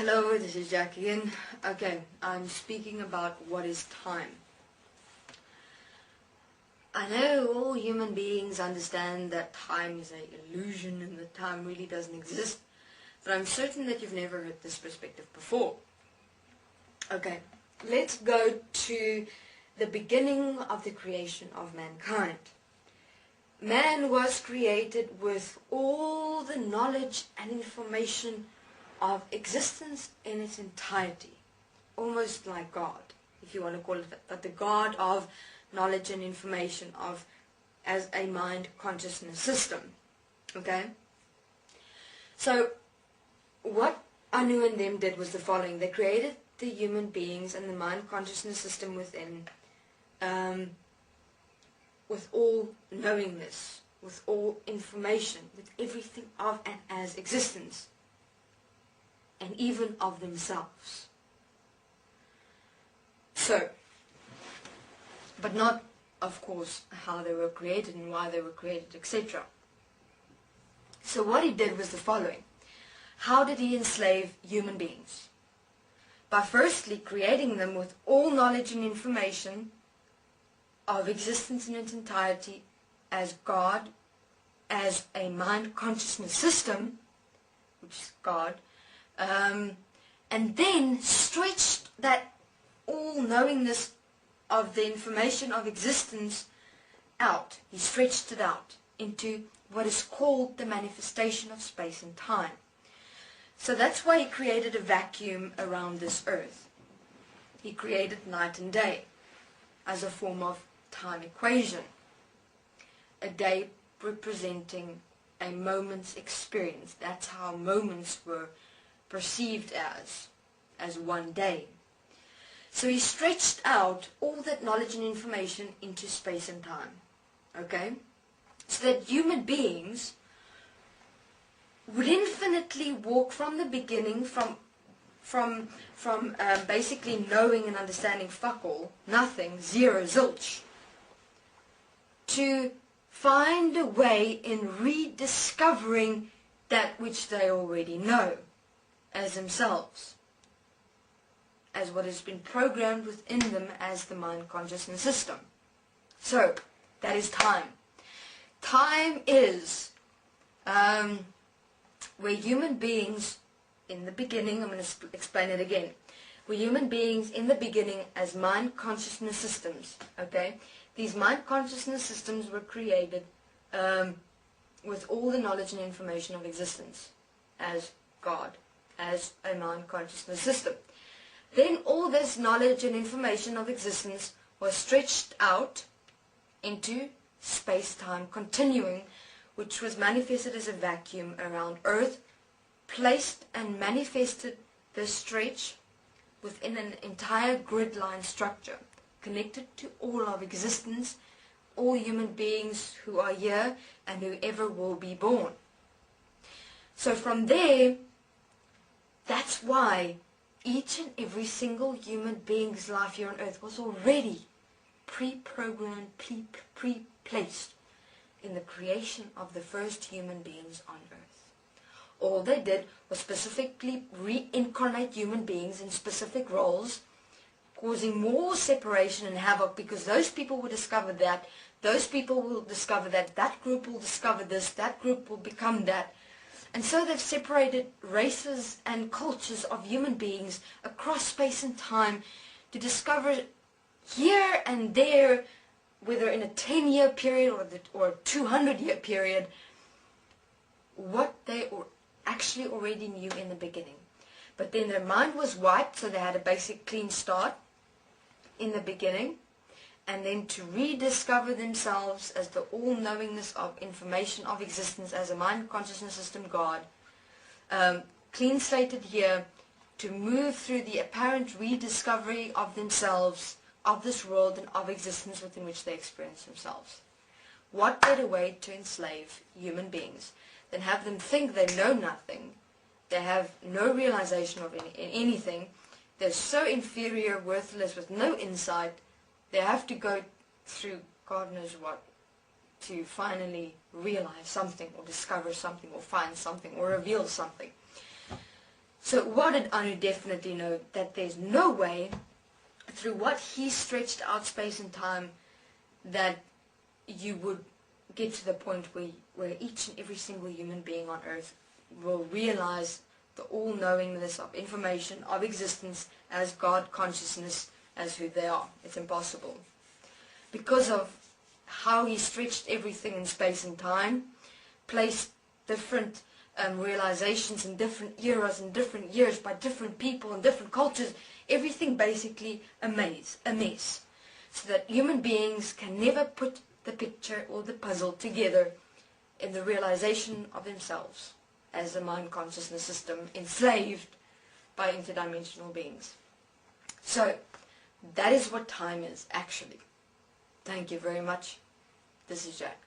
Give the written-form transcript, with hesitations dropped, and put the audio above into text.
Hello, this is Jack again. Okay, I'm speaking about what is time. I know all human beings understand that time is an illusion and that time really doesn't exist, but I'm certain that you've never heard this perspective before. Okay, let's go to the beginning of the creation of mankind. Man was created with all the knowledge and information of existence in its entirety, almost like God, if you want to call it that, but the God of knowledge and information as a mind consciousness system. Okay? So what Anu and them did was the following. They created the human beings and the mind consciousness system within, with all knowingness, with all information, with everything of and as existence, and even of themselves. So, but not, of course, how they were created and why they were created, etc. So what he did was the following. How did he enslave human beings? By firstly creating them with all knowledge and information of existence in its entirety as God, as a mind consciousness system, which is God, and then stretched that all-knowingness of the information of existence out. He stretched it out into what is called the manifestation of space and time. So that's why he created a vacuum around this earth. He created night and day as a form of time equation. A day representing a moment's experience. That's how moments were perceived as one day. So he stretched out all that knowledge and information into space and time. Okay? So that human beings would infinitely walk from the beginning, from basically knowing and understanding fuck all, nothing, zero, zilch, to find a way in rediscovering that which they already know as themselves, as what has been programmed within them as the mind consciousness system. So, that is time. Time is where human beings in the beginning, I'm going to explain it again, where human beings in the beginning as mind consciousness systems, okay? These mind consciousness systems were created with all the knowledge and information of existence as God, as a mind consciousness system. Then all this knowledge and information of existence was stretched out into space-time continuing, which was manifested as a vacuum around Earth, placed and manifested this stretch within an entire grid-line structure, connected to all of existence, all human beings who are here and whoever will be born. So from there, that's why each and every single human being's life here on earth was already pre-programmed, pre-placed in the creation of the first human beings on earth. All they did was specifically reincarnate human beings in specific roles, causing more separation and havoc, because those people will discover that, those people will discover that, that group will discover this, that group will become that. And so they've separated races and cultures of human beings across space and time to discover here and there, whether in a 10-year period or a 200-year period, what they actually already knew in the beginning. But then their mind was wiped, so they had a basic clean start in the beginning, and then to rediscover themselves as the all-knowingness of information of existence as a mind consciousness system God, clean slated here, to move through the apparent rediscovery of themselves, of this world and of existence within which they experience themselves. What better way to enslave human beings than have them think they know nothing, they have no realization of anything, they're so inferior, worthless, with no insight, they have to go through God knows what to finally realize something or discover something or find something or reveal something. So what did Anu definitely know? That there's no way through what he stretched out space and time that you would get to the point where each and every single human being on earth will realize the all-knowingness of information, of existence, as God consciousness, as who they are. It's impossible. Because of how he stretched everything in space and time, placed different realizations in different eras and different years by different people and different cultures, everything basically a mess, so that human beings can never put the picture or the puzzle together in the realization of themselves as a mind consciousness system enslaved by interdimensional beings. So that is what time is actually. Thank you very much. This is Jack.